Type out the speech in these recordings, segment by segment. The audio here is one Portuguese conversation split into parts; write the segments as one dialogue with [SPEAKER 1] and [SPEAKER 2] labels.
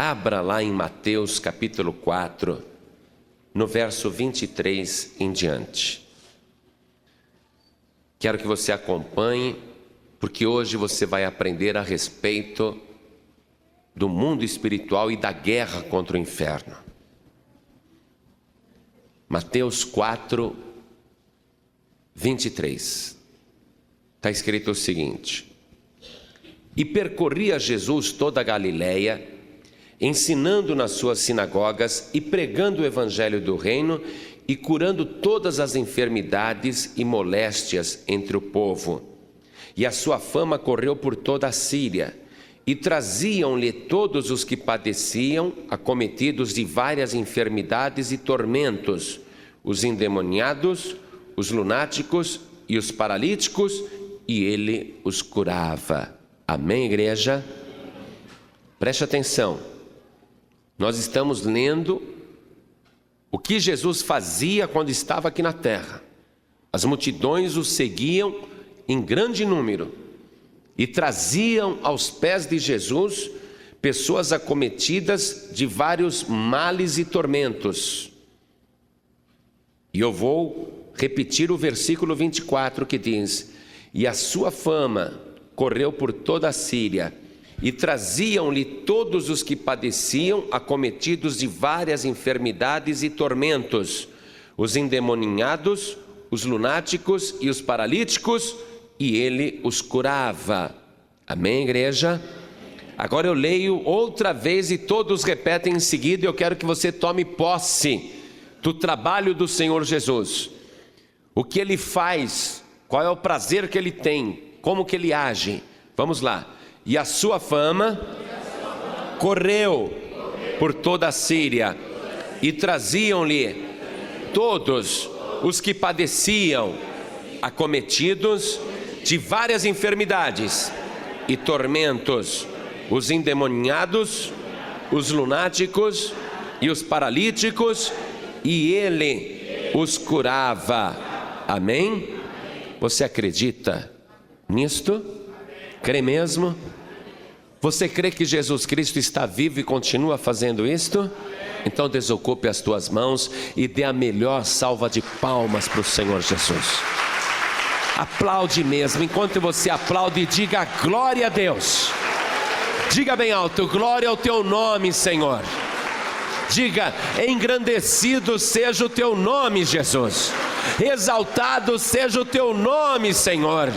[SPEAKER 1] Abra lá em Mateus capítulo 4, no verso 23 em diante. Quero que você acompanhe, porque hoje você vai aprender a respeito do mundo espiritual e da guerra contra o inferno. Mateus 4, 23. Está escrito o seguinte: E percorria Jesus toda a Galileia, ensinando nas suas sinagogas e pregando o evangelho do reino e curando todas as enfermidades e moléstias entre o povo. E a sua fama correu por toda a Síria, e traziam-lhe todos os que padeciam, acometidos de várias enfermidades e tormentos, os endemoniados, os lunáticos e os paralíticos, e ele os curava. Amém, igreja? Preste atenção. Nós estamos lendo o que Jesus fazia quando estava aqui na terra. As multidões o seguiam em grande número e traziam aos pés de Jesus pessoas acometidas de vários males e tormentos. E eu vou repetir o versículo 24 que diz: E a sua fama correu por toda a Síria, e traziam-lhe todos os que padeciam, acometidos de várias enfermidades e tormentos, os endemoniados, os lunáticos e os paralíticos, e ele os curava. Amém, igreja? Agora eu leio outra vez e todos repetem em seguida, e eu quero que você tome posse do trabalho do Senhor Jesus. O que ele faz, qual é o prazer que ele tem, como que ele age. Vamos lá. E a sua fama correu por toda a Síria, e traziam-lhe todos os que padeciam, acometidos de várias enfermidades e tormentos, os endemoniados, os lunáticos e os paralíticos, e ele os curava. Amém? Você acredita nisto? Crê mesmo? Você crê que Jesus Cristo está vivo e continua fazendo isto? Então desocupe as tuas mãos e dê a melhor salva de palmas para o Senhor Jesus. Aplaude mesmo. Enquanto você aplaude, diga glória a Deus. Diga bem alto: glória ao teu nome, Senhor. Diga: engrandecido seja o teu nome, Jesus. Exaltado seja o teu nome, Senhor.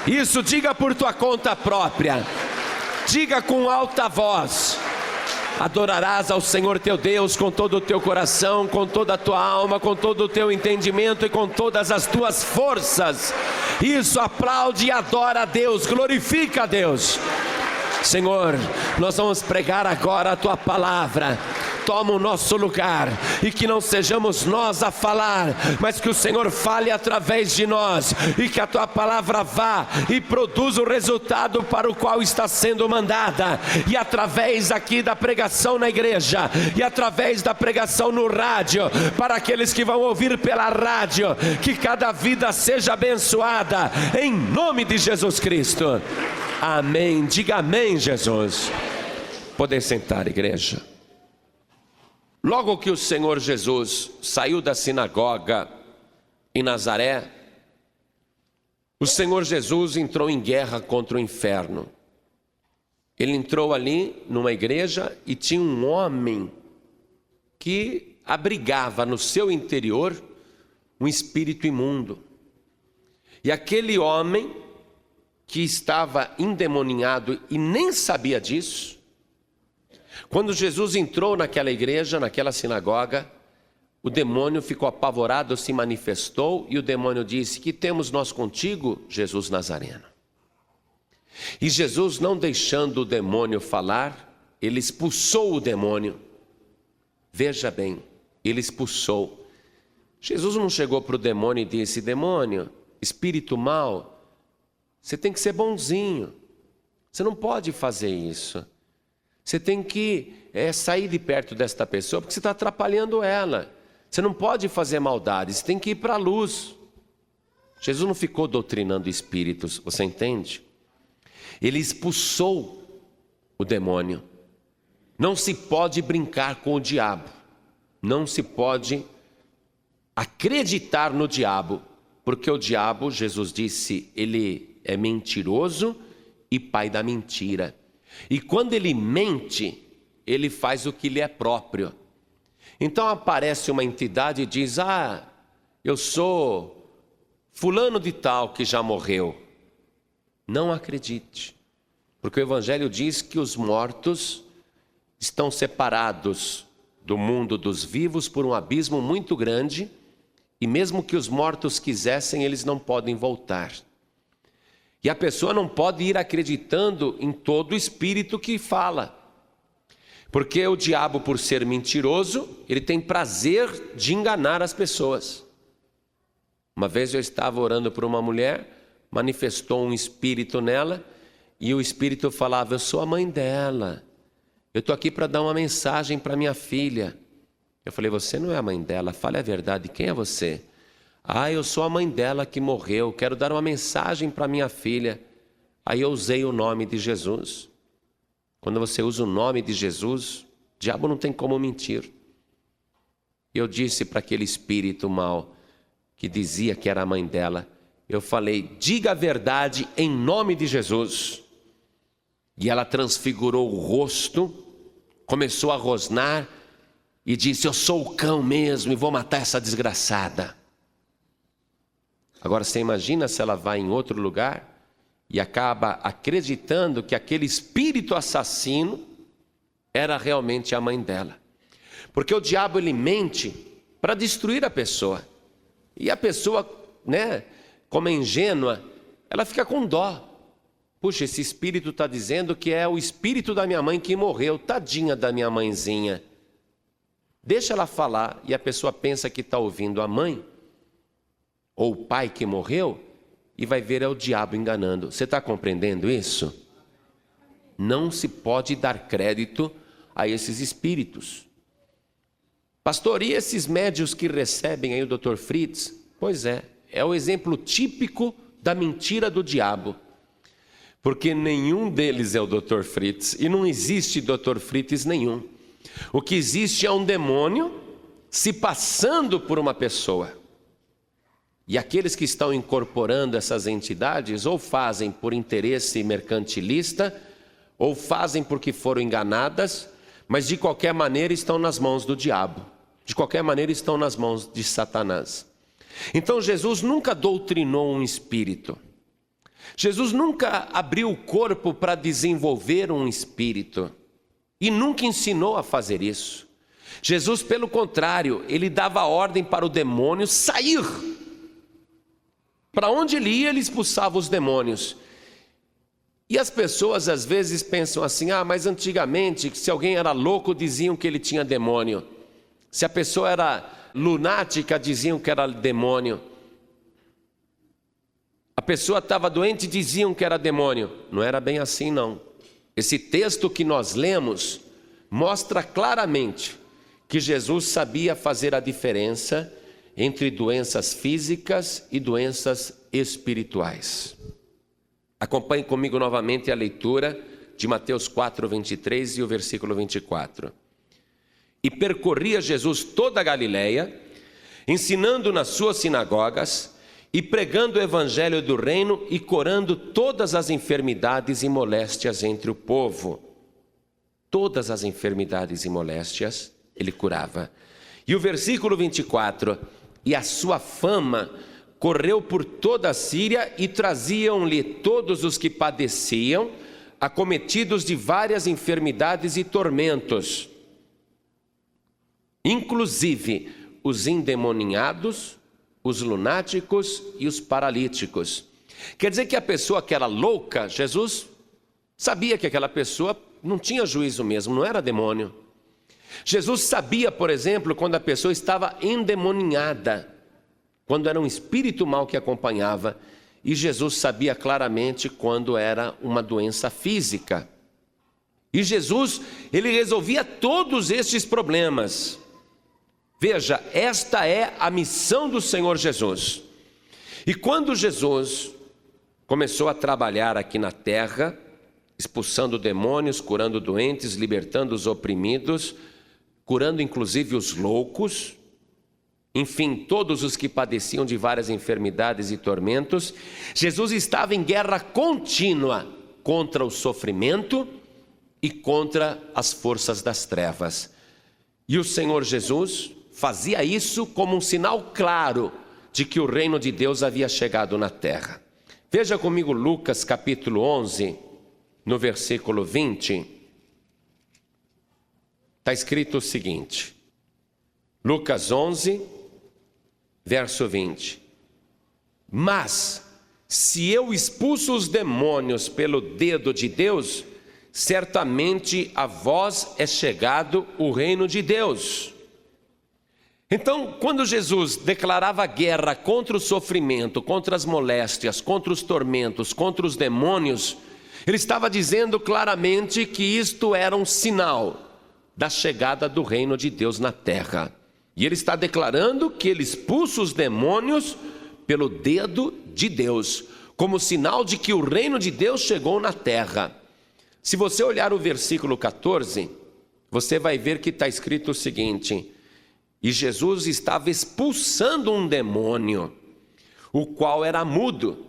[SPEAKER 1] Isso diga por tua conta própria. Diga com alta voz: adorarás ao Senhor teu Deus com todo o teu coração, com toda a tua alma, com todo o teu entendimento e com todas as tuas forças. Isso, aplaude e adora a Deus, glorifica a Deus. Senhor, nós vamos pregar agora a tua palavra. Toma o nosso lugar, e que não sejamos nós a falar, mas que o Senhor fale através de nós, e que a tua palavra vá e produza o resultado para o qual está sendo mandada. E através aqui da pregação na igreja, e através da pregação no rádio, para aqueles que vão ouvir pela rádio, que cada vida seja abençoada, em nome de Jesus Cristo. Amém. Diga amém, Jesus. Poder sentar, igreja. Logo que o Senhor Jesus saiu da sinagoga em Nazaré, o Senhor Jesus entrou em guerra contra o inferno. Ele entrou ali numa igreja e tinha um homem que abrigava no seu interior um espírito imundo. E aquele homem que estava endemoniado e nem sabia disso, quando Jesus entrou naquela igreja, naquela sinagoga, o demônio ficou apavorado, se manifestou, e o demônio disse: que temos nós contigo, Jesus Nazareno? E Jesus, não deixando o demônio falar, ele expulsou o demônio. Veja bem, ele expulsou. Jesus não chegou para o demônio e disse: demônio, espírito mau, você tem que ser bonzinho, você não pode fazer isso. Você tem que sair de perto desta pessoa, porque você está atrapalhando ela. Você não pode fazer maldade, você tem que ir para a luz. Jesus não ficou doutrinando espíritos, você entende? Ele expulsou o demônio. Não se pode brincar com o diabo. Não se pode acreditar no diabo, porque o diabo, Jesus disse, ele é mentiroso e pai da mentira. E quando ele mente, ele faz o que lhe é próprio. Então aparece uma entidade e diz: eu sou fulano de tal que já morreu. Não acredite, porque o Evangelho diz que os mortos estão separados do mundo dos vivos por um abismo muito grande, e mesmo que os mortos quisessem, eles não podem voltar. E a pessoa não pode ir acreditando em todo espírito que fala, porque o diabo, por ser mentiroso, ele tem prazer de enganar as pessoas. Uma vez eu estava orando por uma mulher, manifestou um espírito nela, e o espírito falava: eu sou a mãe dela, eu estou aqui para dar uma mensagem para minha filha. Eu falei: você não é a mãe dela, fale a verdade, quem é você? Eu sou a mãe dela que morreu, quero dar uma mensagem para minha filha. Aí eu usei o nome de Jesus. Quando você usa o nome de Jesus, o diabo não tem como mentir. Eu disse para aquele espírito mau, que dizia que era a mãe dela, eu falei: diga a verdade em nome de Jesus. E ela transfigurou o rosto, começou a rosnar e disse: eu sou o cão mesmo e vou matar essa desgraçada. Agora você imagina se ela vai em outro lugar e acaba acreditando que aquele espírito assassino era realmente a mãe dela. Porque o diabo, ele mente para destruir a pessoa. E a pessoa, como é ingênua, ela fica com dó. Puxa, esse espírito está dizendo que é o espírito da minha mãe que morreu, tadinha da minha mãezinha. Deixa ela falar, e a pessoa pensa que está ouvindo a mãe ou o pai que morreu, e vai ver é o diabo enganando. Você está compreendendo isso? Não se pode dar crédito a esses espíritos. Pastor, e esses médios que recebem aí o Dr. Fritz? Pois é o exemplo típico da mentira do diabo. Porque nenhum deles é o Dr. Fritz, e não existe Dr. Fritz nenhum. O que existe é um demônio se passando por uma pessoa. E aqueles que estão incorporando essas entidades, ou fazem por interesse mercantilista, ou fazem porque foram enganadas, mas de qualquer maneira estão nas mãos do diabo. De qualquer maneira estão nas mãos de Satanás. Então Jesus nunca doutrinou um espírito. Jesus nunca abriu o corpo para desenvolver um espírito. E nunca ensinou a fazer isso. Jesus, pelo contrário, ele dava ordem para o demônio sair. Para onde ele ia, ele expulsava os demônios. E as pessoas às vezes pensam assim: mas antigamente, se alguém era louco, diziam que ele tinha demônio. Se a pessoa era lunática, diziam que era demônio. A pessoa estava doente, diziam que era demônio. Não era bem assim, não. Esse texto que nós lemos mostra claramente que Jesus sabia fazer a diferença entre doenças físicas e doenças espirituais. Acompanhe comigo novamente a leitura de Mateus 4, 23 e o versículo 24. E percorria Jesus toda a Galileia, ensinando nas suas sinagogas e pregando o evangelho do reino e curando todas as enfermidades e moléstias entre o povo. Todas as enfermidades e moléstias ele curava. E o versículo 24: e a sua fama correu por toda a Síria e traziam-lhe todos os que padeciam, acometidos de várias enfermidades e tormentos, inclusive os endemoniados, os lunáticos e os paralíticos. Quer dizer que a pessoa que era louca, Jesus sabia que aquela pessoa não tinha juízo mesmo, não era demônio. Jesus sabia, por exemplo, quando a pessoa estava endemoniada, quando era um espírito mau que acompanhava, e Jesus sabia claramente quando era uma doença física. E Jesus, ele resolvia todos estes problemas. Veja, esta é a missão do Senhor Jesus. E quando Jesus começou a trabalhar aqui na terra, expulsando demônios, curando doentes, libertando os oprimidos, curando inclusive os loucos, enfim, todos os que padeciam de várias enfermidades e tormentos. Jesus estava em guerra contínua contra o sofrimento e contra as forças das trevas. E o Senhor Jesus fazia isso como um sinal claro de que o reino de Deus havia chegado na terra. Veja comigo Lucas capítulo 11, no versículo 20. Está escrito o seguinte, Lucas 11, verso 20. Mas, se eu expulso os demônios pelo dedo de Deus, certamente a vós é chegado o reino de Deus. Então, quando Jesus declarava guerra contra o sofrimento, contra as moléstias, contra os tormentos, contra os demônios, ele estava dizendo claramente que isto era um sinal da chegada do reino de Deus na terra. E ele está declarando que ele expulsa os demônios pelo dedo de Deus, como sinal de que o reino de Deus chegou na terra. Se você olhar o versículo 14, você vai ver que está escrito o seguinte: e Jesus estava expulsando um demônio, o qual era mudo.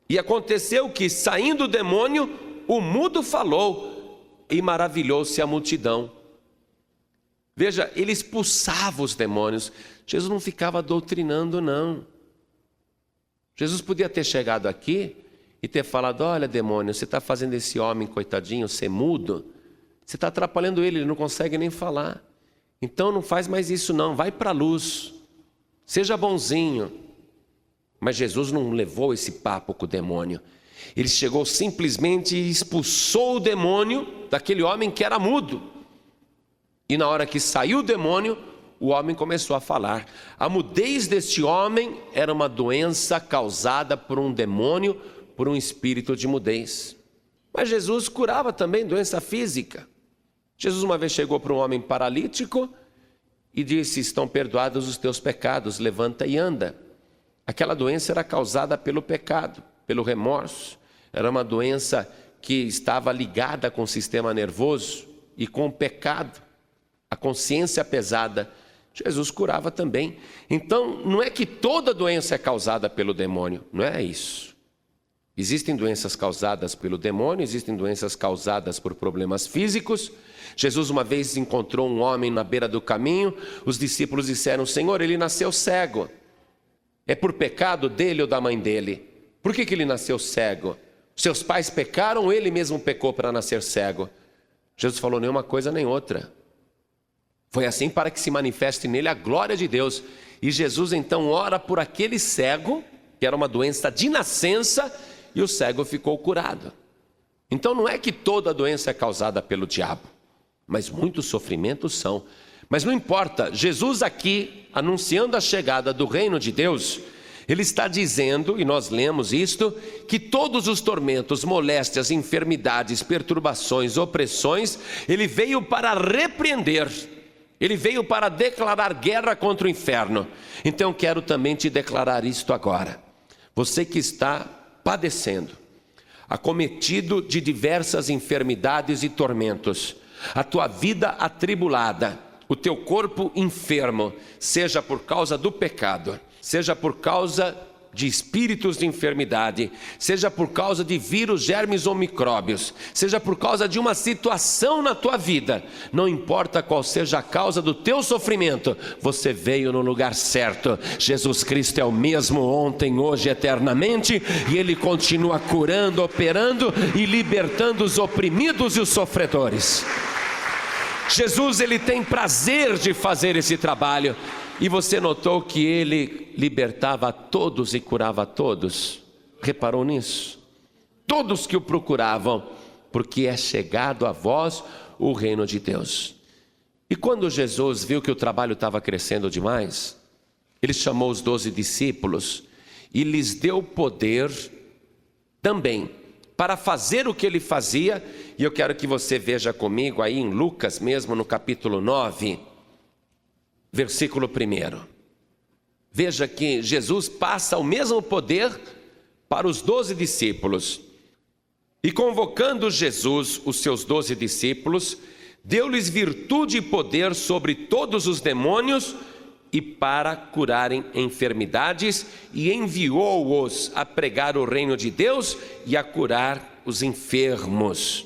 [SPEAKER 1] E aconteceu que, saindo o demônio, o mudo falou, e maravilhou-se a multidão. Veja, ele expulsava os demônios. Jesus não ficava doutrinando, não. Jesus podia ter chegado aqui e ter falado: olha, demônio, você está fazendo esse homem, coitadinho, ser mudo, você está atrapalhando ele não consegue nem falar. Então não faz mais isso não, vai para a luz, seja bonzinho. Mas Jesus não levou esse papo com o demônio. Ele chegou simplesmente e expulsou o demônio daquele homem que era mudo. E na hora que saiu o demônio, o homem começou a falar. A mudez deste homem era uma doença causada por um demônio, por um espírito de mudez. Mas Jesus curava também doença física. Jesus uma vez chegou para um homem paralítico e disse: estão perdoados os teus pecados, levanta e anda. Aquela doença era causada pelo pecado, pelo remorso. Era uma doença que estava ligada com o sistema nervoso e com o pecado, a consciência pesada. Jesus curava também. Então, não é que toda doença é causada pelo demônio, não é isso. Existem doenças causadas pelo demônio, existem doenças causadas por problemas físicos. Jesus uma vez encontrou um homem na beira do caminho, os discípulos disseram: Senhor, ele nasceu cego. É por pecado dele ou da mãe dele? Por que ele nasceu cego? Seus pais pecaram ou ele mesmo pecou para nascer cego? Jesus falou: nem uma coisa nem outra. Foi assim para que se manifeste nele a glória de Deus. E Jesus então ora por aquele cego, que era uma doença de nascença, e o cego ficou curado. Então não é que toda doença é causada pelo diabo, mas muitos sofrimentos são. Mas não importa, Jesus aqui, anunciando a chegada do reino de Deus, ele está dizendo, e nós lemos isto, que todos os tormentos, moléstias, enfermidades, perturbações, opressões, ele veio para repreender. Ele veio para declarar guerra contra o inferno. Então quero também te declarar isto agora. Você que está padecendo, acometido de diversas enfermidades e tormentos, a tua vida atribulada, o teu corpo enfermo, seja por causa do pecado, seja por causa de espíritos de enfermidade, seja por causa de vírus, germes ou micróbios, seja por causa de uma situação na tua vida, não importa qual seja a causa do teu sofrimento, você veio no lugar certo. Jesus Cristo é o mesmo ontem, hoje, eternamente, e Ele continua curando, operando e libertando os oprimidos e os sofredores. Jesus, Ele tem prazer de fazer esse trabalho. E você notou que Ele libertava a todos e curava a todos? Reparou nisso? Todos que o procuravam, porque é chegado a vós o reino de Deus. E quando Jesus viu que o trabalho estava crescendo demais, Ele chamou os 12 discípulos e lhes deu poder também para fazer o que Ele fazia. E eu quero que você veja comigo aí em Lucas mesmo, no capítulo 9, versículo 1. Veja que Jesus passa o mesmo poder para os 12 discípulos. E convocando Jesus, os seus 12 discípulos, deu-lhes virtude e poder sobre todos os demônios e para curarem enfermidades, e enviou-os a pregar o reino de Deus e a curar os enfermos.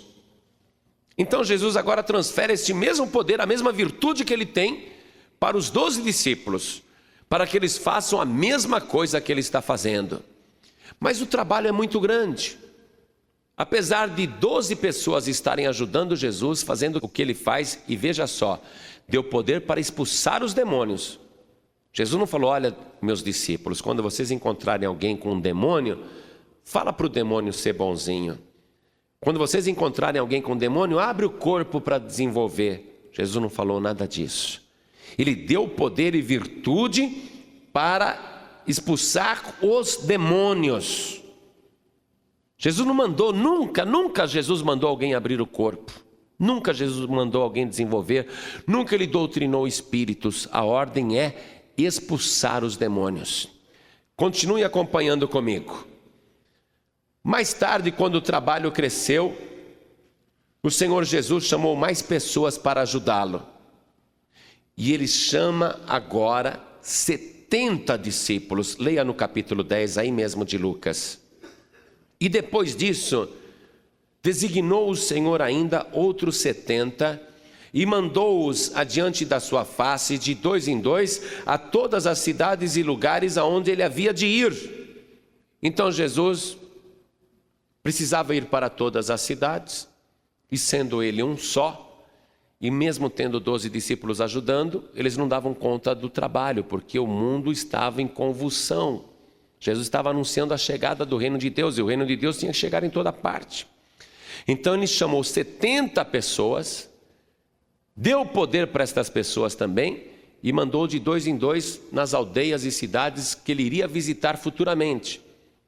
[SPEAKER 1] Então Jesus agora transfere este mesmo poder, a mesma virtude que ele tem, para os 12 discípulos, para que eles façam a mesma coisa que ele está fazendo. Mas o trabalho é muito grande. Apesar de 12 pessoas estarem ajudando Jesus, fazendo o que ele faz, e veja só, deu poder para expulsar os demônios. Jesus não falou: olha, meus discípulos, quando vocês encontrarem alguém com um demônio, fala para o demônio ser bonzinho. Quando vocês encontrarem alguém com um demônio, abre o corpo para desenvolver. Jesus não falou nada disso. Ele deu poder e virtude para expulsar os demônios. Jesus não mandou, nunca Jesus mandou alguém abrir o corpo. Nunca Jesus mandou alguém desenvolver. Nunca ele doutrinou espíritos. A ordem é expulsar os demônios. Continue acompanhando comigo. Mais tarde, quando o trabalho cresceu, o Senhor Jesus chamou mais pessoas para ajudá-lo. E ele chama agora 70 discípulos. Leia no capítulo 10, aí mesmo de Lucas. E depois disso, designou o Senhor ainda outros 70 e mandou-os adiante da sua face, de 2 em 2, a todas as cidades e lugares aonde ele havia de ir. Então Jesus precisava ir para todas as cidades, e sendo ele um só, e mesmo tendo 12 discípulos ajudando, eles não davam conta do trabalho, porque o mundo estava em convulsão. Jesus estava anunciando a chegada do reino de Deus, e o reino de Deus tinha que chegar em toda parte. Então ele chamou 70 pessoas, deu poder para estas pessoas também, e mandou de 2 em 2 nas aldeias e cidades que ele iria visitar futuramente,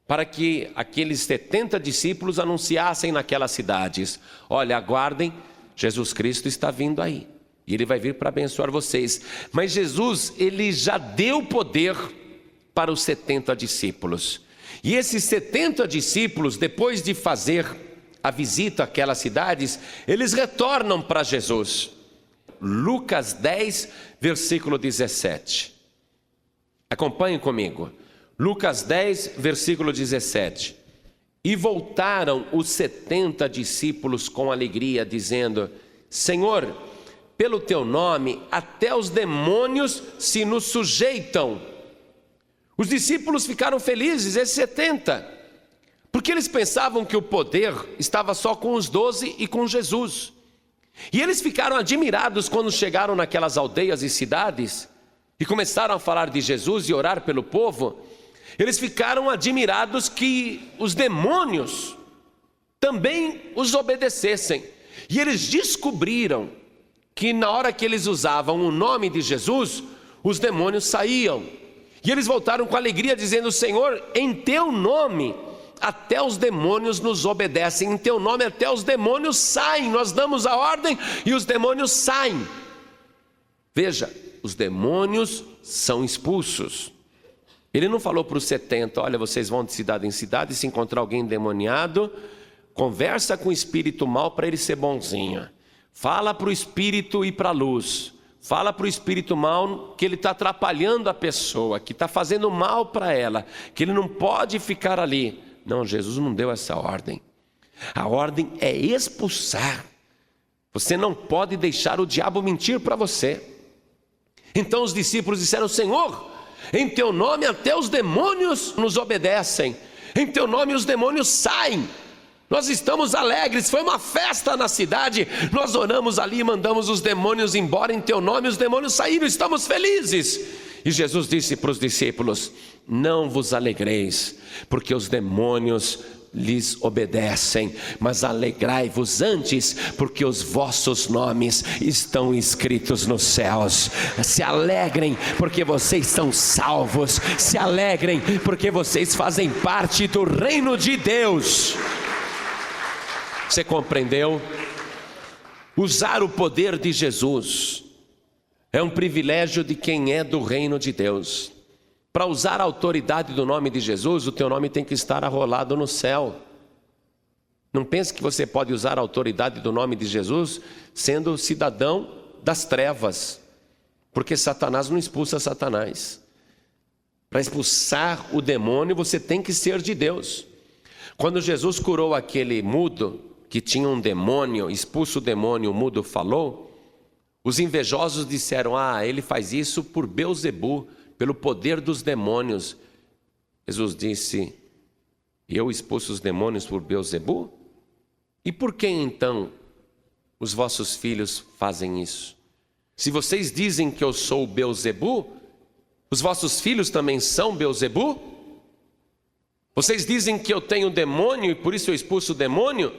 [SPEAKER 1] para que aqueles 70 discípulos anunciassem naquelas cidades: olha, aguardem, Jesus Cristo está vindo aí, e ele vai vir para abençoar vocês. Mas Jesus, ele já deu poder para os 70 discípulos. E esses 70 discípulos, depois de fazer a visita àquelas cidades, eles retornam para Jesus. Lucas 10, versículo 17. Acompanhem comigo. Lucas 10, versículo 17. E voltaram os 70 discípulos com alegria, dizendo: Senhor, pelo teu nome, até os demônios se nos sujeitam. Os discípulos ficaram felizes, esses 70, porque eles pensavam que o poder estava só com os 12 e com Jesus. E eles ficaram admirados quando chegaram naquelas aldeias e cidades e começaram a falar de Jesus e orar pelo povo. Eles ficaram admirados que os demônios também os obedecessem. E eles descobriram que na hora que eles usavam o nome de Jesus, os demônios saíam. E eles voltaram com alegria dizendo: Senhor, em teu nome até os demônios nos obedecem, em teu nome até os demônios saem. Nós damos a ordem e os demônios saem. Veja, os demônios são expulsos. Ele não falou para os 70, olha, vocês vão de cidade em cidade, e se encontrar alguém endemoniado, conversa com o espírito mal para ele ser bonzinho. Fala para o espírito ir para a luz. Fala para o espírito mal que ele está atrapalhando a pessoa, que está fazendo mal para ela, que ele não pode ficar ali. Não, Jesus não deu essa ordem. A ordem é expulsar. Você não pode deixar o diabo mentir para você. Então os discípulos disseram: Senhor, em teu nome até os demônios nos obedecem. Em teu nome os demônios saem. Nós estamos alegres, foi uma festa na cidade. Nós oramos ali e mandamos os demônios embora. Em teu nome os demônios saíram, estamos felizes. E Jesus disse para os discípulos: não vos alegreis, porque os demônios lhes obedecem, mas alegrai-vos antes, porque os vossos nomes estão escritos nos céus. Se alegrem, porque vocês são salvos. Se alegrem, porque vocês fazem parte do reino de Deus. Você compreendeu? Usar o poder de Jesus é um privilégio de quem é do reino de Deus. Para usar a autoridade do nome de Jesus, o teu nome tem que estar arrolado no céu. Não pense que você pode usar a autoridade do nome de Jesus sendo cidadão das trevas, porque Satanás não expulsa Satanás. Para expulsar o demônio, você tem que ser de Deus. Quando Jesus curou aquele mudo, que tinha um demônio, expulsa o demônio, o mudo falou, os invejosos disseram: ele faz isso por Belzebu, pelo poder dos demônios. Jesus disse: eu expulso os demônios por Belzebu? E por que então os vossos filhos fazem isso? Se vocês dizem que eu sou Belzebu, os vossos filhos também são Belzebu? Vocês dizem que eu tenho demônio e por isso eu expulso o demônio?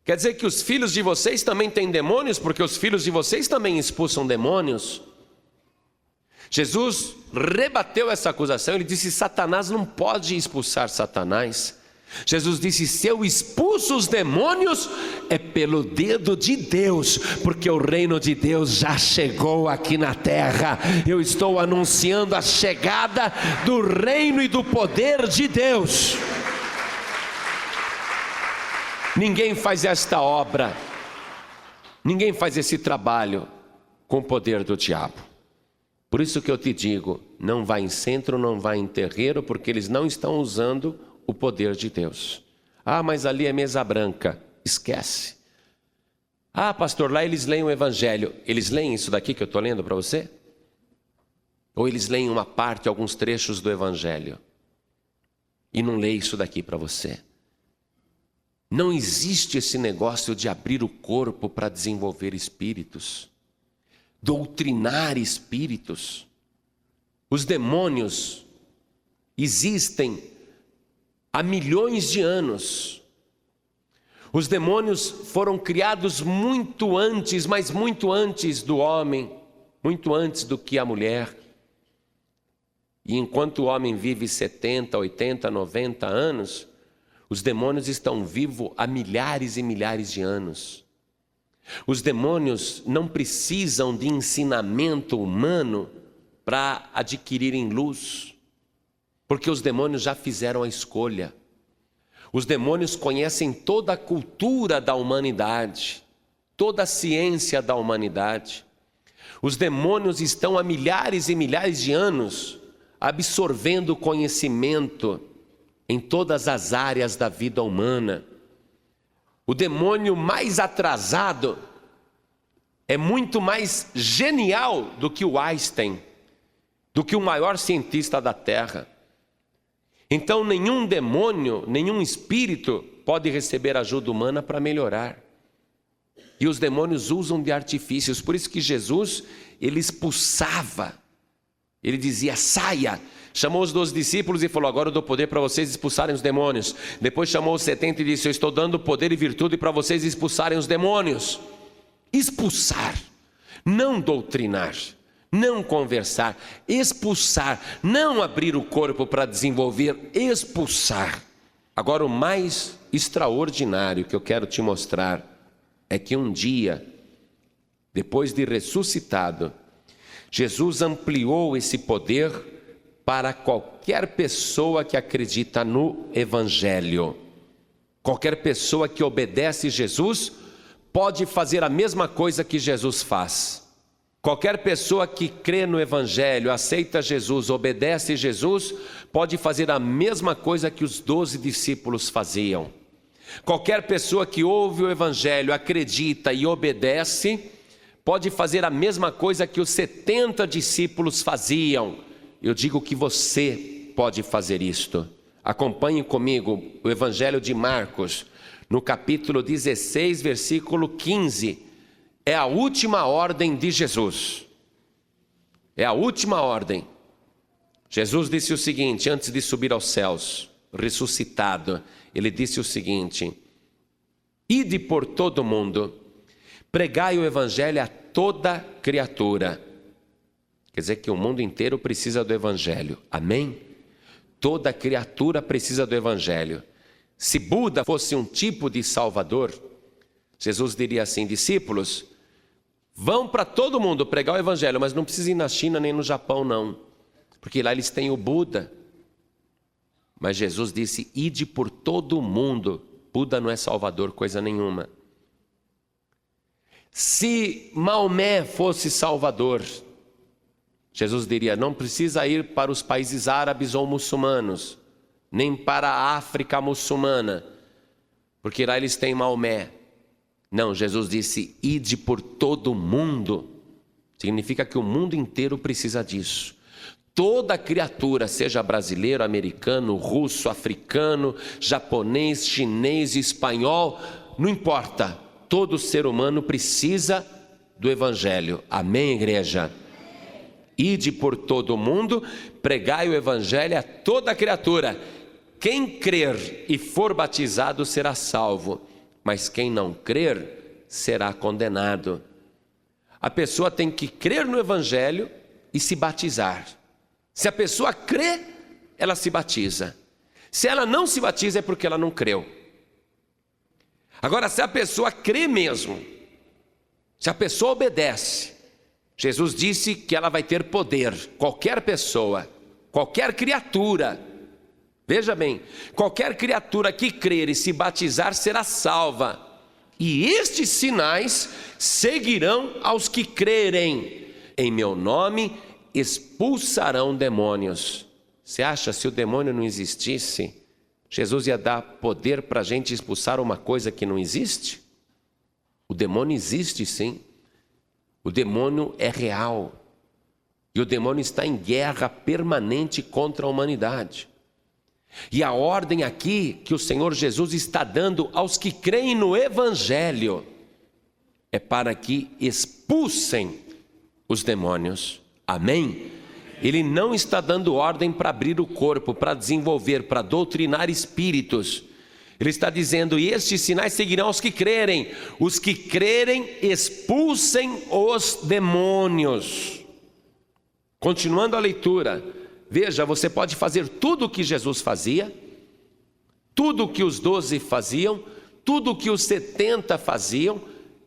[SPEAKER 1] Quer dizer que os filhos de vocês também têm demônios, porque os filhos de vocês também expulsam demônios? Jesus rebateu essa acusação, ele disse: Satanás não pode expulsar Satanás. Jesus disse: se eu expulso os demônios, é pelo dedo de Deus, porque o reino de Deus já chegou aqui na terra. Eu estou anunciando a chegada do reino e do poder de Deus. Ninguém faz esta obra, ninguém faz esse trabalho com o poder do diabo. Por isso que eu te digo, não vá em centro, não vá em terreiro, porque eles não estão usando o poder de Deus. Mas ali é mesa branca. Esquece. Pastor, lá eles leem o evangelho. Eles leem isso daqui que eu estou lendo para você? Ou eles leem uma parte, alguns trechos do evangelho e não leem isso daqui para você? Não existe esse negócio de abrir o corpo para desenvolver espíritos, doutrinar espíritos. Os demônios existem há milhões de anos. Os demônios foram criados muito antes, mas muito antes do homem, muito antes do que a mulher. E enquanto o homem vive 70, 80, 90 anos, os demônios estão vivos há milhares e milhares de anos. Os demônios não precisam de ensinamento humano para adquirirem luz, porque os demônios já fizeram a escolha. Os demônios conhecem toda a cultura da humanidade, toda a ciência da humanidade. Os demônios estão há milhares e milhares de anos absorvendo conhecimento em todas as áreas da vida humana. O demônio mais atrasado é muito mais genial do que o Einstein, do que o maior cientista da Terra. Então nenhum demônio, nenhum espírito pode receber ajuda humana para melhorar. E os demônios usam de artifícios. Por isso que Jesus, ele expulsava. Ele dizia: saia. Chamou os 12 discípulos e falou: agora eu dou poder para vocês expulsarem os demônios. Depois chamou os 70 e disse: eu estou dando poder e virtude para vocês expulsarem os demônios. Expulsar, não doutrinar, não conversar, expulsar, não abrir o corpo para desenvolver, expulsar. Agora o mais extraordinário que eu quero te mostrar é que um dia, depois de ressuscitado, Jesus ampliou esse poder para qualquer pessoa que acredita no Evangelho. Qualquer pessoa que obedece Jesus pode fazer a mesma coisa que Jesus faz. Qualquer pessoa que crê no Evangelho, aceita Jesus, obedece Jesus, pode fazer a mesma coisa que os 12 discípulos faziam. Qualquer pessoa que ouve o Evangelho, acredita e obedece, pode fazer a mesma coisa que os 70 discípulos faziam. Eu digo que você pode fazer isto. Acompanhe comigo o Evangelho de Marcos, no capítulo 16, versículo 15. É a última ordem de Jesus. É a última ordem. Jesus disse o seguinte, antes de subir aos céus, ressuscitado, ele disse o seguinte: ide por todo o mundo, pregai o Evangelho a toda criatura. Quer dizer que o mundo inteiro precisa do Evangelho. Amém? Toda criatura precisa do Evangelho. Se Buda fosse um tipo de Salvador, Jesus diria assim: discípulos, vão para todo mundo pregar o Evangelho, mas não precisa ir na China nem no Japão não, porque lá eles têm o Buda. Mas Jesus disse: ide por todo o mundo, Buda não é salvador coisa nenhuma. Se Maomé fosse salvador, Jesus diria, não precisa ir para os países árabes ou muçulmanos, nem para a África muçulmana, porque lá eles têm Maomé. Não, Jesus disse, ide por todo o mundo. Significa que o mundo inteiro precisa disso. Toda criatura, seja brasileiro, americano, russo, africano, japonês, chinês, espanhol, não importa. Todo ser humano precisa do Evangelho. Amém, igreja? Ide por todo o mundo, pregai o Evangelho a toda criatura. Quem crer e for batizado será salvo, mas quem não crer será condenado. A pessoa tem que crer no Evangelho e se batizar. Se a pessoa crê, ela se batiza. Se ela não se batiza é porque ela não creu. Agora, se a pessoa crê mesmo, se a pessoa obedece, Jesus disse que ela vai ter poder. Qualquer pessoa, qualquer criatura, veja bem, qualquer criatura que crer e se batizar será salva. E estes sinais seguirão aos que crerem. Em meu nome expulsarão demônios. Você acha, se o demônio não existisse, Jesus ia dar poder para a gente expulsar uma coisa que não existe? O demônio existe sim. O demônio é real. E o demônio está em guerra permanente contra a humanidade. E a ordem aqui que o Senhor Jesus está dando aos que creem no Evangelho é para que expulsem os demônios. Amém? Ele não está dando ordem para abrir o corpo, para desenvolver, para doutrinar espíritos. Ele está dizendo, e estes sinais seguirão aos que crerem. Os que crerem, expulsem os demônios. Continuando a leitura, veja, você pode fazer tudo o que Jesus fazia, tudo o que os 12 faziam, tudo o que os 70 faziam,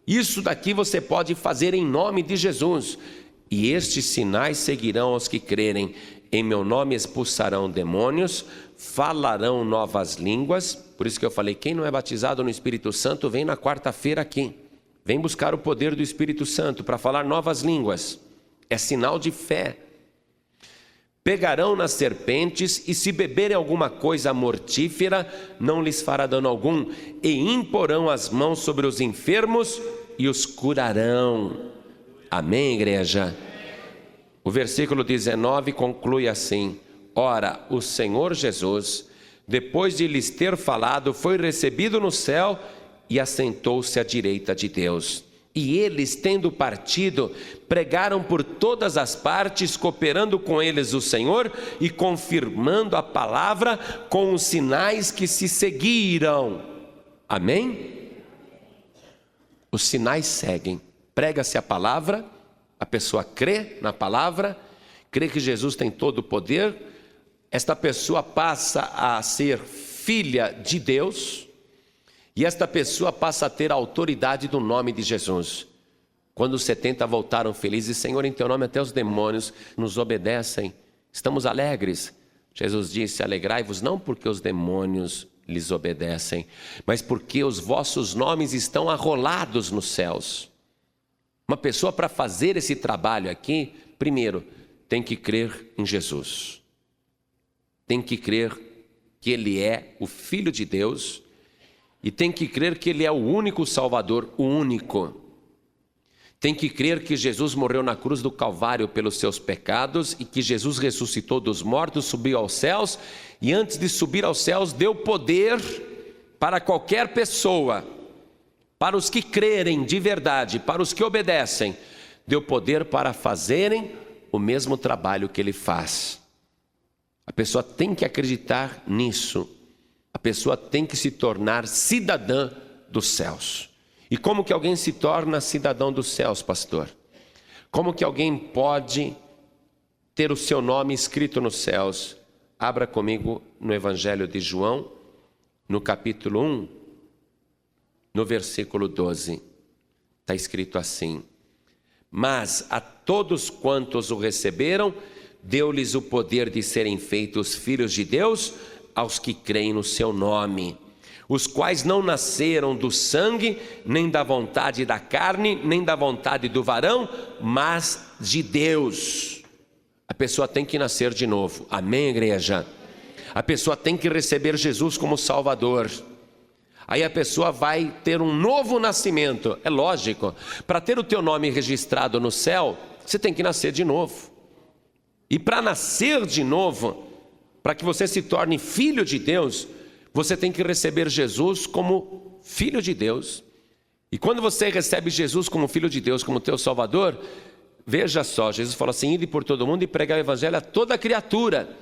[SPEAKER 1] isso daqui você pode fazer em nome de Jesus. E estes sinais seguirão aos que crerem. Em meu nome expulsarão demônios, falarão novas línguas. Por isso que eu falei, quem não é batizado no Espírito Santo, vem na quarta-feira aqui. Vem buscar o poder do Espírito Santo para falar novas línguas. É sinal de fé. Pegarão nas serpentes, e se beberem alguma coisa mortífera, não lhes fará dano algum. E imporão as mãos sobre os enfermos e os curarão. Amém, igreja? O versículo 19 conclui assim: ora, o Senhor Jesus, depois de lhes ter falado, foi recebido no céu e assentou-se à direita de Deus. E eles, tendo partido, pregaram por todas as partes, cooperando com eles o Senhor e confirmando a palavra com os sinais que se seguiram. Amém? Os sinais seguem. Prega-se a palavra, a pessoa crê na palavra, crê que Jesus tem todo o poder, esta pessoa passa a ser filha de Deus, e esta pessoa passa a ter a autoridade do nome de Jesus. Quando os 70 voltaram felizes, Senhor, em teu nome até os demônios nos obedecem, estamos alegres. Jesus disse, alegrai-vos não porque os demônios lhes obedecem, mas porque os vossos nomes estão arrolados nos céus. Uma pessoa, para fazer esse trabalho aqui, primeiro, tem que crer em Jesus. Tem que crer que Ele é o Filho de Deus e tem que crer que Ele é o único Salvador, o único. Tem que crer que Jesus morreu na cruz do Calvário pelos seus pecados e que Jesus ressuscitou dos mortos, subiu aos céus e antes de subir aos céus deu poder para qualquer pessoa. Para os que crerem de verdade, para os que obedecem, deu poder para fazerem o mesmo trabalho que Ele faz. A pessoa tem que acreditar nisso. A pessoa tem que se tornar cidadã dos céus. E como que alguém se torna cidadão dos céus, pastor? Como que alguém pode ter o seu nome escrito nos céus? Abra comigo no Evangelho de João, no capítulo 1. No versículo 12, está escrito assim: mas a todos quantos o receberam, deu-lhes o poder de serem feitos filhos de Deus, aos que creem no seu nome, os quais não nasceram do sangue, nem da vontade da carne, nem da vontade do varão, mas de Deus. A pessoa tem que nascer de novo. Amém, igreja? A pessoa tem que receber Jesus como Salvador. Aí a pessoa vai ter um novo nascimento. É lógico, para ter o teu nome registrado no céu, você tem que nascer de novo. E para nascer de novo, para que você se torne filho de Deus, você tem que receber Jesus como filho de Deus. E quando você recebe Jesus como filho de Deus, como teu Salvador, veja só, Jesus fala assim: ide por todo mundo e pregar o evangelho a toda criatura.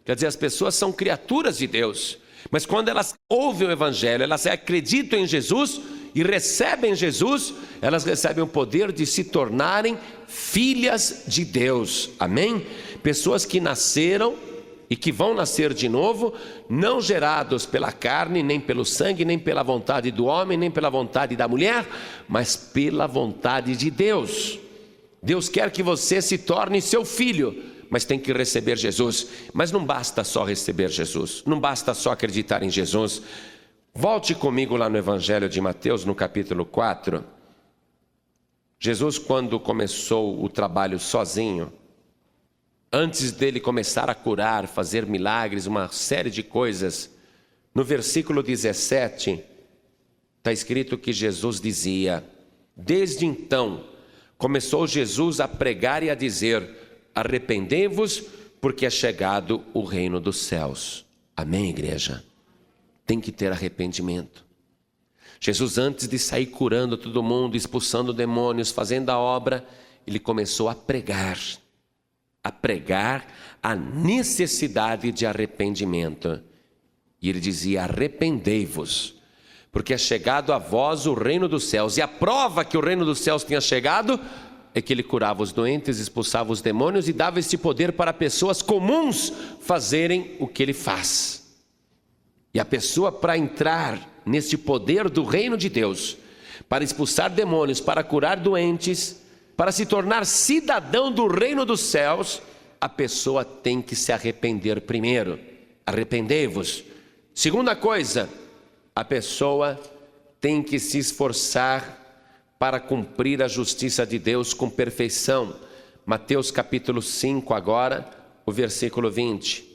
[SPEAKER 1] Quer dizer, as pessoas são criaturas de Deus, mas quando elas ouvem o evangelho, elas acreditam em Jesus e recebem Jesus, elas recebem o poder de se tornarem filhas de Deus. Amém? Pessoas que nasceram e que vão nascer de novo, não gerados pela carne, nem pelo sangue, nem pela vontade do homem, nem pela vontade da mulher, mas pela vontade de Deus. Deus quer que você se torne seu filho, mas tem que receber Jesus. Mas não basta só receber Jesus, não basta só acreditar em Jesus. Volte comigo lá no Evangelho de Mateus, no capítulo 4. Jesus, quando começou o trabalho sozinho, antes dele começar a curar, fazer milagres, uma série de coisas, no versículo 17, está escrito que Jesus dizia: desde então, começou Jesus a pregar e a dizer: arrependei-vos, porque é chegado o reino dos céus. Amém, igreja? Tem que ter arrependimento. Jesus, antes de sair curando todo mundo, expulsando demônios, fazendo a obra, ele começou a pregar a necessidade de arrependimento. E ele dizia: arrependei-vos, porque é chegado a vós o reino dos céus. E a prova que o reino dos céus tinha chegado é que ele curava os doentes, expulsava os demônios e dava esse poder para pessoas comuns fazerem o que ele faz. E a pessoa, para entrar neste poder do reino de Deus, para expulsar demônios, para curar doentes, para se tornar cidadão do reino dos céus, a pessoa tem que se arrepender primeiro. Arrependei-vos. Segunda coisa, a pessoa tem que se esforçar para cumprir a justiça de Deus com perfeição. Mateus capítulo 5 agora, o versículo 20.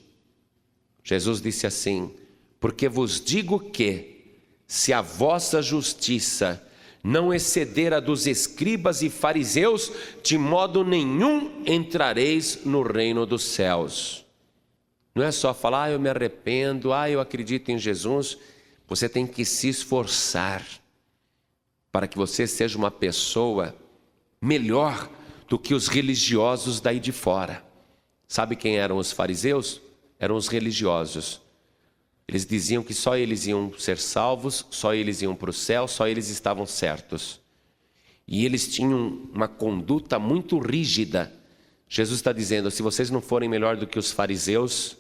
[SPEAKER 1] Jesus disse assim: porque vos digo que, se a vossa justiça não exceder a dos escribas e fariseus, de modo nenhum entrareis no reino dos céus. Não é só falar: eu me arrependo, eu acredito em Jesus. Você tem que se esforçar para que você seja uma pessoa melhor do que os religiosos daí de fora. Sabe quem eram os fariseus? Eram os religiosos. Eles diziam que só eles iam ser salvos, só eles iam para o céu, só eles estavam certos. E eles tinham uma conduta muito rígida. Jesus está dizendo: se vocês não forem melhor do que os fariseus,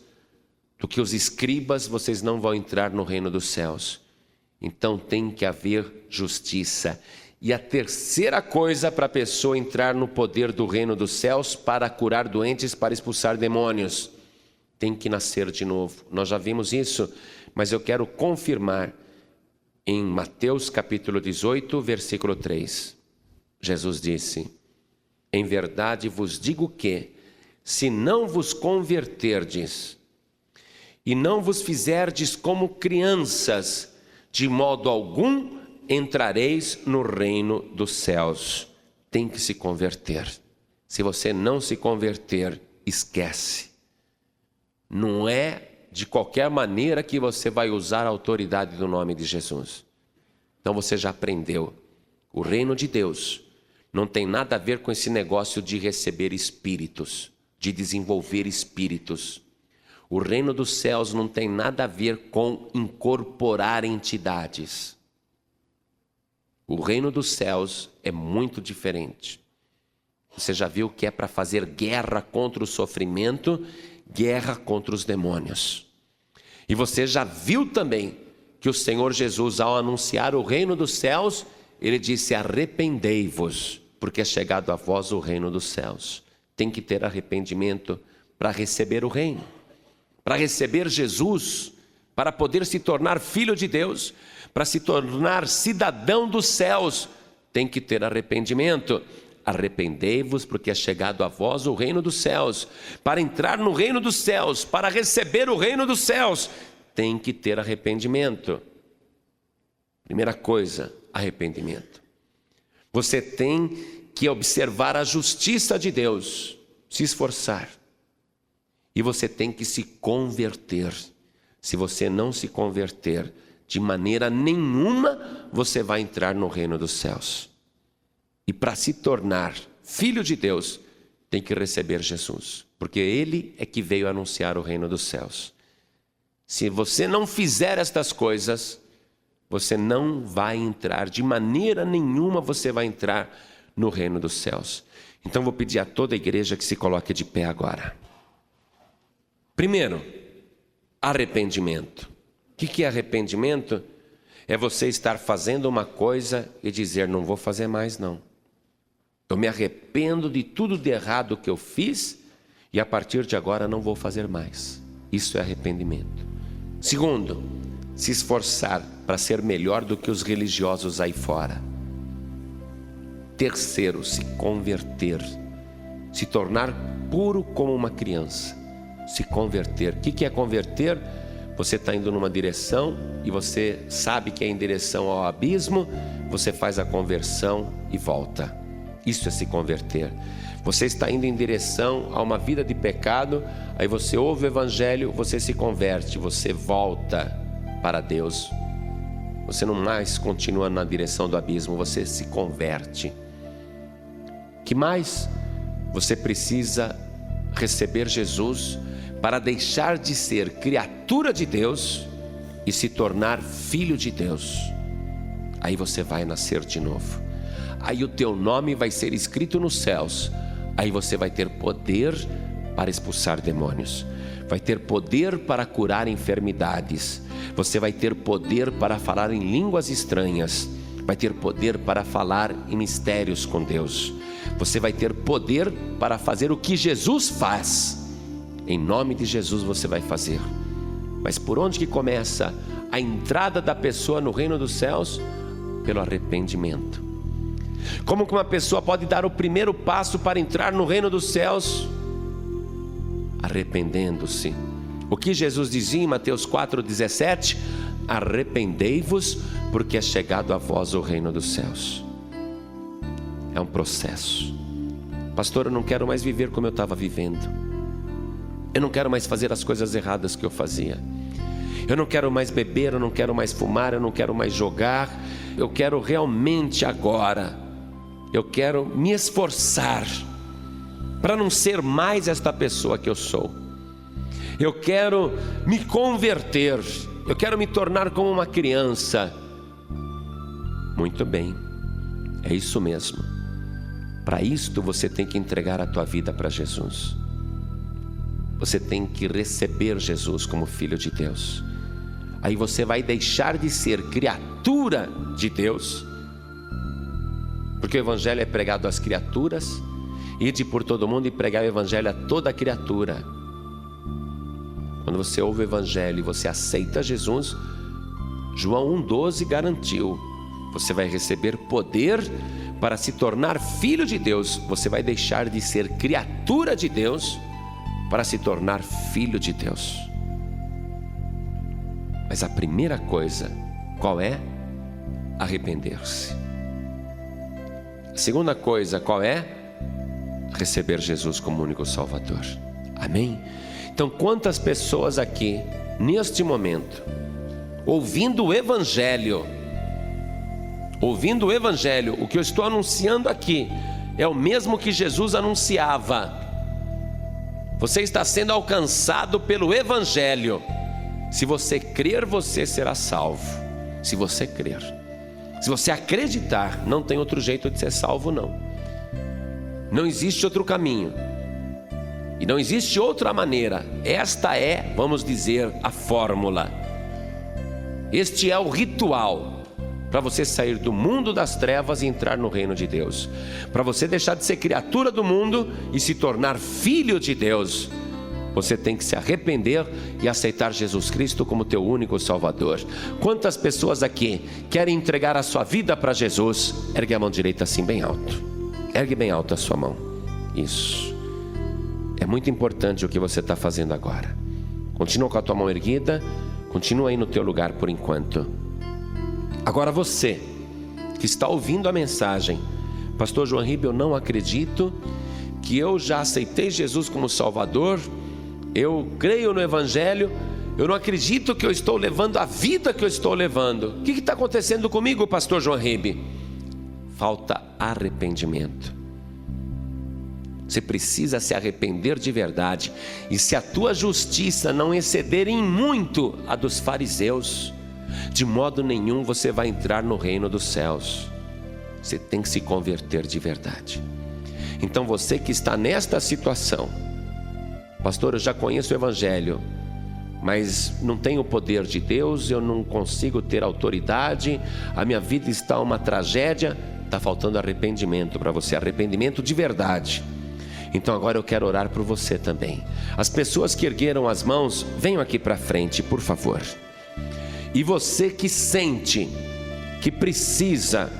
[SPEAKER 1] do que os escribas, vocês não vão entrar no reino dos céus. Então tem que haver justiça. E a terceira coisa para a pessoa entrar no poder do reino dos céus, para curar doentes, para expulsar demônios, tem que nascer de novo. Nós já vimos isso, mas eu quero confirmar em Mateus capítulo 18, versículo 3. Jesus disse: em verdade vos digo que, se não vos converterdes e não vos fizerdes como crianças, de modo algum entrareis no reino dos céus. Tem que se converter. Se você não se converter, esquece. Não é de qualquer maneira que você vai usar a autoridade do nome de Jesus. Então você já aprendeu. O reino de Deus não tem nada a ver com esse negócio de receber espíritos, de desenvolver espíritos. O reino dos céus não tem nada a ver com incorporar entidades. O reino dos céus é muito diferente. Você já viu que é para fazer guerra contra o sofrimento, guerra contra os demônios. E você já viu também que o Senhor Jesus, ao anunciar o reino dos céus, ele disse: arrependei-vos, porque é chegado a vós o reino dos céus. Tem que ter arrependimento para receber o reino. Para receber Jesus, para poder se tornar filho de Deus, para se tornar cidadão dos céus, tem que ter arrependimento. Arrependei-vos, porque é chegado a vós o reino dos céus. Para entrar no reino dos céus, para receber o reino dos céus, tem que ter arrependimento. Primeira coisa, arrependimento. Você tem que observar a justiça de Deus, se esforçar. E você tem que se converter. Se você não se converter, de maneira nenhuma você vai entrar no reino dos céus. E para se tornar filho de Deus, tem que receber Jesus, porque Ele é que veio anunciar o reino dos céus. Se você não fizer estas coisas, você não vai entrar, de maneira nenhuma você vai entrar no reino dos céus. Então vou pedir a toda a igreja que se coloque de pé agora. Primeiro, arrependimento. O que é arrependimento? É você estar fazendo uma coisa e dizer, não vou fazer mais não. Eu me arrependo de tudo de errado que eu fiz e a partir de agora não vou fazer mais. Isso é arrependimento. Segundo, se esforçar para ser melhor do que os religiosos aí fora. Terceiro, se converter. Se tornar puro como uma criança. Se converter. O que é converter? Você está indo numa direção e você sabe que é em direção ao abismo, você faz a conversão e volta. Isso é se converter. Você está indo em direção a uma vida de pecado, aí você ouve o evangelho, você se converte, você volta para Deus. Você não mais continua na direção do abismo, você se converte. Que mais? Você precisa receber Jesus para deixar de ser criatura de Deus e se tornar filho de Deus. Aí você vai nascer de novo. Aí o teu nome vai ser escrito nos céus. Aí você vai ter poder para expulsar demônios. Vai ter poder para curar enfermidades. Você vai ter poder para falar em línguas estranhas. Vai ter poder para falar em mistérios com Deus. Você vai ter poder para fazer o que Jesus faz. Em nome de Jesus você vai fazer. Mas por onde que começa a entrada da pessoa no reino dos céus? Pelo arrependimento. Como que uma pessoa pode dar o primeiro passo para entrar no reino dos céus? Arrependendo-se. O que Jesus dizia em Mateus 4,17? Arrependei-vos, porque é chegado a vós o reino dos céus. É um processo. Pastor, eu não quero mais viver como eu estava vivendo. Eu não quero mais fazer as coisas erradas que eu fazia. Eu não quero mais beber, eu não quero mais fumar, eu não quero mais jogar. Eu quero realmente agora, eu quero me esforçar para não ser mais esta pessoa que eu sou. Eu quero me converter, eu quero me tornar como uma criança. Muito bem, é isso mesmo. Para isto você tem que entregar a tua vida para Jesus. Você tem que receber Jesus como filho de Deus. Aí você vai deixar de ser criatura de Deus, porque o evangelho é pregado às criaturas. Ide por todo mundo e pregar o evangelho a toda criatura. Quando você ouve o evangelho e você aceita Jesus, João 1,12 garantiu: você vai receber poder para se tornar filho de Deus. Você vai deixar de ser criatura de Deus para se tornar filho de Deus. Mas a primeira coisa, qual é? Arrepender-se. A segunda coisa, qual é? Receber Jesus como único Salvador. Amém? Então, quantas pessoas aqui, neste momento, ouvindo o Evangelho, o que eu estou anunciando aqui, é o mesmo que Jesus anunciava. Você está sendo alcançado pelo Evangelho. Se você crer, você será salvo. Se você crer. Se você acreditar, não tem outro jeito de ser salvo, não. Não existe outro caminho. E não existe outra maneira. Esta é, vamos dizer, a fórmula. Este é o ritual para você sair do mundo das trevas e entrar no reino de Deus. Para você deixar de ser criatura do mundo e se tornar filho de Deus. Você tem que se arrepender e aceitar Jesus Cristo como teu único Salvador. Quantas pessoas aqui querem entregar a sua vida para Jesus? Ergue a mão direita assim bem alto. Ergue bem alto a sua mão. Isso. É muito importante o que você está fazendo agora. Continua com a tua mão erguida. Continua aí no teu lugar por enquanto. Agora você que está ouvindo a mensagem: Pastor João Ribe, eu não acredito que eu já aceitei Jesus como Salvador. Eu creio no Evangelho, eu não acredito que eu estou levando a vida que eu estou levando. O que está acontecendo comigo, Pastor João Ribe? Falta arrependimento. Você precisa se arrepender de verdade. E se a tua justiça não exceder em muito a dos fariseus, de modo nenhum você vai entrar no reino dos céus. Você tem que se converter de verdade. Então você que está nesta situação: pastor, eu já conheço o Evangelho, mas não tenho o poder de Deus, eu não consigo ter autoridade, a minha vida está uma tragédia. Está faltando arrependimento para você, arrependimento de verdade. Então agora eu quero orar por você também. As pessoas que ergueram as mãos, venham aqui para frente, por favor. E você que sente que precisa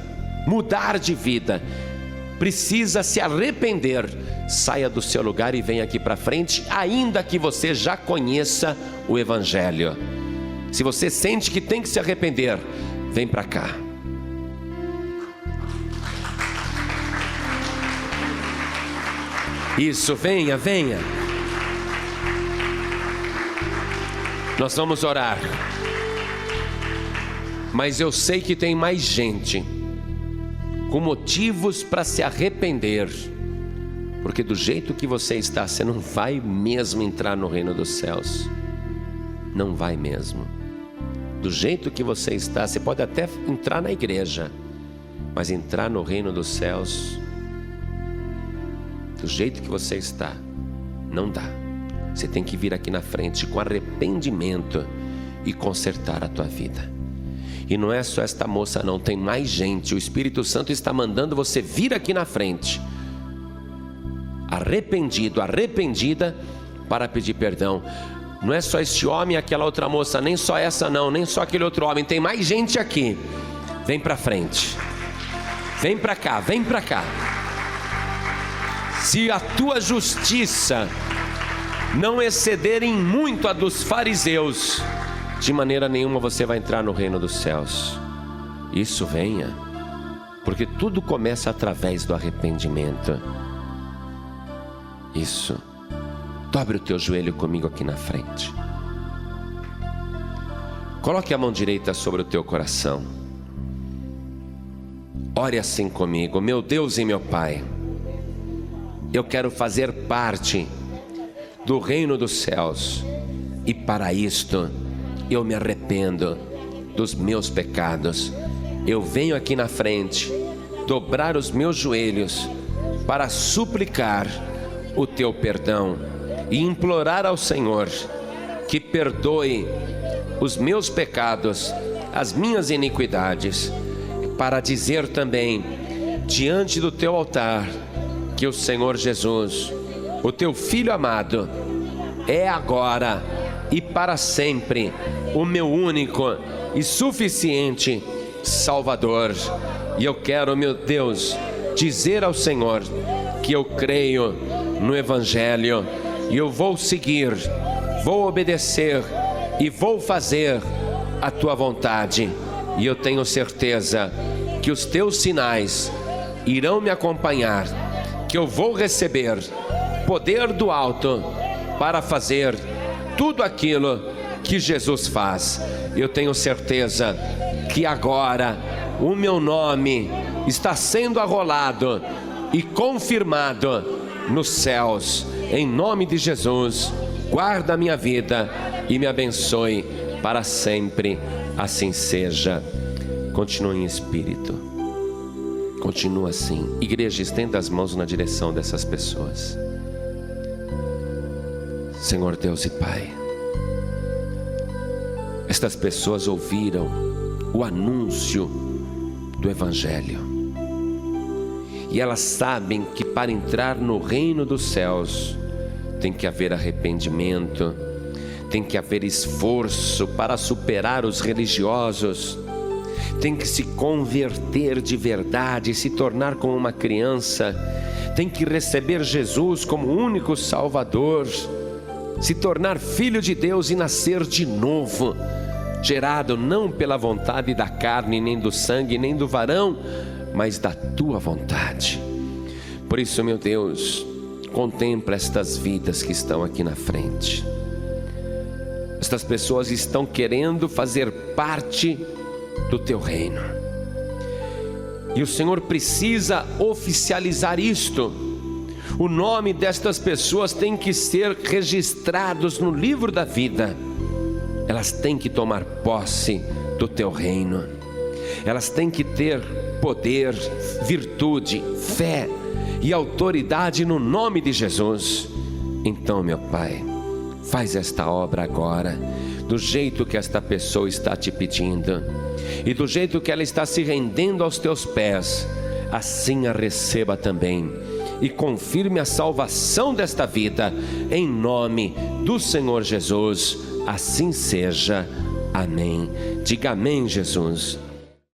[SPEAKER 1] mudar de vida, precisa se arrepender, saia do seu lugar e venha aqui para frente, ainda que você já conheça o Evangelho. Se você sente que tem que se arrepender, vem para cá. Isso, venha, venha. Nós vamos orar. Mas eu sei que tem mais gente com motivos para se arrepender, porque do jeito que você está, você não vai mesmo entrar no reino dos céus. Não vai mesmo. Do jeito que você está, você pode até entrar na igreja, mas entrar no reino dos céus, do jeito que você está, não dá. Você tem que vir aqui na frente com arrependimento e consertar a tua vida. E não é só esta moça não, tem mais gente. O Espírito Santo está mandando você vir aqui na frente, arrependido, arrependida, para pedir perdão. Não é só este homem e aquela outra moça, nem só essa não, nem só aquele outro homem, tem mais gente aqui. Vem para frente, vem para cá, vem para cá. Se a tua justiça não exceder em muito a dos fariseus, de maneira nenhuma você vai entrar no reino dos céus. Isso, venha, porque tudo começa através do arrependimento. Isso. Dobre o teu joelho comigo aqui na frente. Coloque a mão direita sobre o teu coração. Ore assim comigo: meu Deus e meu Pai, eu quero fazer parte do reino dos céus, e para isto eu me arrependo dos meus pecados. Eu venho aqui na frente dobrar os meus joelhos para suplicar o teu perdão e implorar ao Senhor que perdoe os meus pecados, as minhas iniquidades, para dizer também diante do teu altar que o Senhor Jesus, o teu Filho amado, é agora e para sempre o meu único e suficiente Salvador. E eu quero, meu Deus, dizer ao Senhor que eu creio no Evangelho e eu vou seguir, vou obedecer e vou fazer a tua vontade. E eu tenho certeza que os teus sinais irão me acompanhar, que eu vou receber poder do alto para fazer tudo aquilo que Jesus faz. Eu tenho certeza que agora o meu nome está sendo arrolado e confirmado nos céus. Em nome de Jesus, guarda a minha vida e me abençoe para sempre. Assim seja. Continue em espírito. Continua assim. Igreja, estenda as mãos na direção dessas pessoas. Senhor Deus e Pai, estas pessoas ouviram o anúncio do Evangelho e elas sabem que para entrar no reino dos céus tem que haver arrependimento, tem que haver esforço para superar os religiosos, tem que se converter de verdade, se tornar como uma criança, tem que receber Jesus como único Salvador, se tornar filho de Deus e nascer de novo, gerado não pela vontade da carne, nem do sangue, nem do varão, mas da tua vontade. Por isso, meu Deus, contempla estas vidas que estão aqui na frente. Estas pessoas estão querendo fazer parte do teu reino, e o Senhor precisa oficializar isto. O nome destas pessoas tem que ser registrados no livro da vida. Elas têm que tomar posse do teu reino, elas têm que ter poder, virtude, fé e autoridade no nome de Jesus. Então, meu Pai, faz esta obra agora, do jeito que esta pessoa está te pedindo, e do jeito que ela está se rendendo aos teus pés, assim a receba também, e confirme a salvação desta vida, em nome do Senhor Jesus. Assim seja. Amém. Diga amém, Jesus.